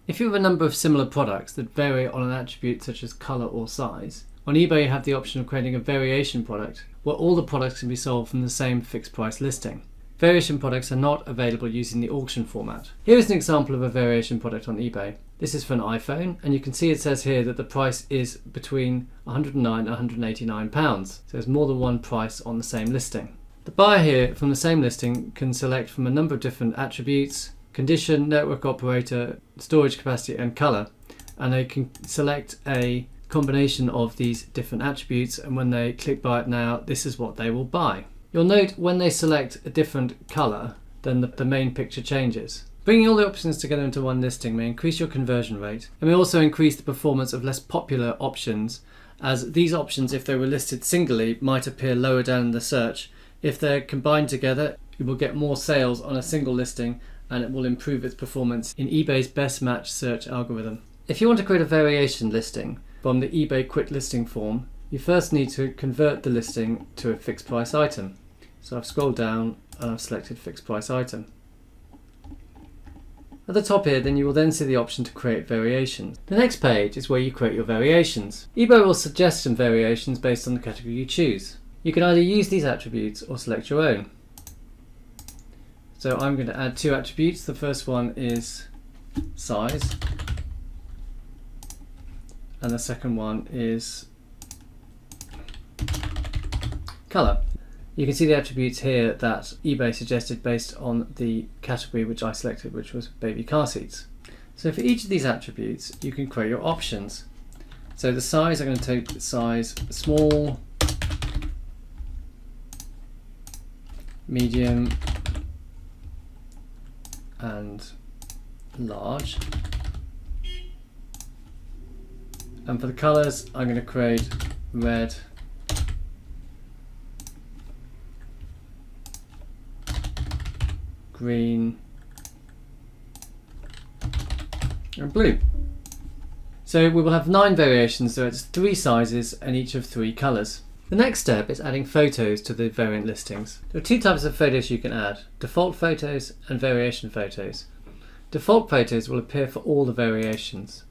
If you have a number of similar products that vary on an attribute such as colour or size, on eBay you have the option of creating a variation product where all the products can be sold from the same fixed price listing. Variation products are not available using the auction format. Here is an example of a variation product on eBay. This is for an iPhone, and you can see it says here that the price is between £109 and £189, so there's more than one price on the same listing. The buyer here from the same listing can select from a number of different attributes, condition, network operator, storage capacity and colour, and they can select a combination of these different attributes, and when they click buy it now, this is what they will buy. You'll note when they select a different colour, then the main picture changes. Bringing all the options together into one listing may increase your conversion rate and may also increase the performance of less popular options, as these options, if they were listed singly, might appear lower down in the search. If they're combined together, you will get more sales on a single listing and it will improve its performance in eBay's best match search algorithm. If you want to create a variation listing from the eBay quick listing form, you first need to convert the listing to a fixed price item. So I've scrolled down and I've selected fixed price item. At the top here, then you will then see the option to create variations. The next page is where you create your variations. eBay will suggest some variations based on the category you choose. You can either use these attributes or select your own. So I'm going to add two attributes. The first one is size, and the second one is colour. You can see the attributes here that eBay suggested based on the category which I selected, which was baby car seats. So for each of these attributes you can create your options. So the size, I'm going to take the size small, medium and large. And for the colours I'm going to create red, green and blue. So we will have 9 variations, so it's 3 sizes and each of 3 colours. The next step is adding photos to the variant listings. There are 2 types of photos you can add: default photos and variation photos. Default photos will appear for all the variations.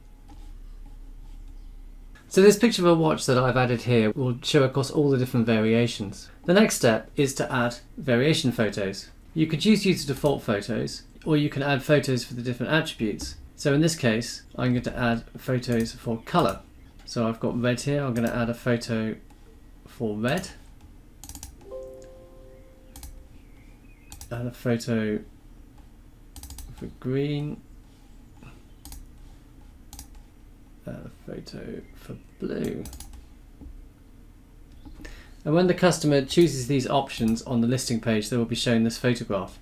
So this picture of a watch that I've added here will show across all the different variations. The next step is to add variation photos. You could use the default photos, or you can add photos for the different attributes. So in this case, I'm going to add photos for colour. So I've got red here, I'm going to add a photo for red, and a photo for green, and a photo for blue. And when the customer chooses these options on the listing page, they will be shown this photograph.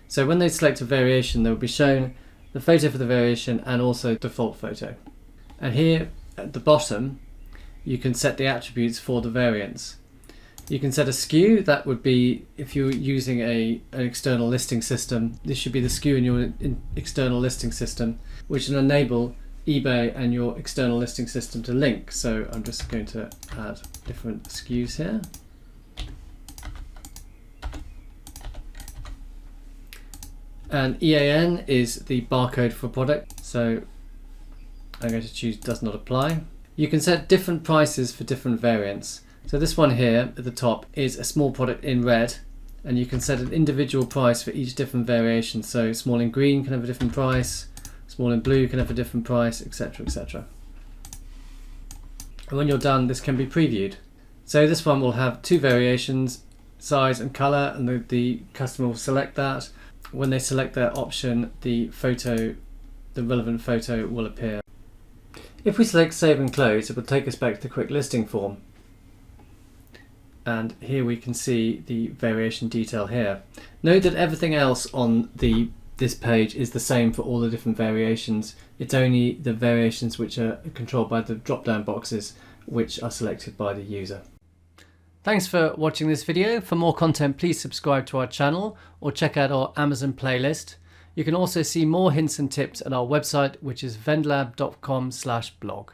So when they select a variation, they will be shown the photo for the variation and also default photo. And here at the bottom, you can set the attributes for the variants. You can set a SKU. That would be if you're using an external listing system. This should be the SKU in your external listing system, which will enable eBay and your external listing system to link. So I'm just going to add different SKUs here. And EAN is the barcode for product, so I'm going to choose does not apply. You can set different prices for different variants. So this one here at the top is a small product in red, and you can set an individual price for each different variation. So small in green can have a different price, small in blue can have a different price, etc, etc. And when you're done, this can be previewed. So this one will have 2 variations, size and colour, and the customer will select that. When they select their option, the relevant photo will appear. If we select save and close, it will take us back to the quick listing form. And here we can see the variation detail here. Note that everything else on this page is the same for all the different variations. It's only the variations which are controlled by the drop-down boxes which are selected by the user. Thanks for watching this video. For more content, please subscribe to our channel or check out our Amazon playlist. You can also see more hints and tips at our website, which is vendlab.com/blog.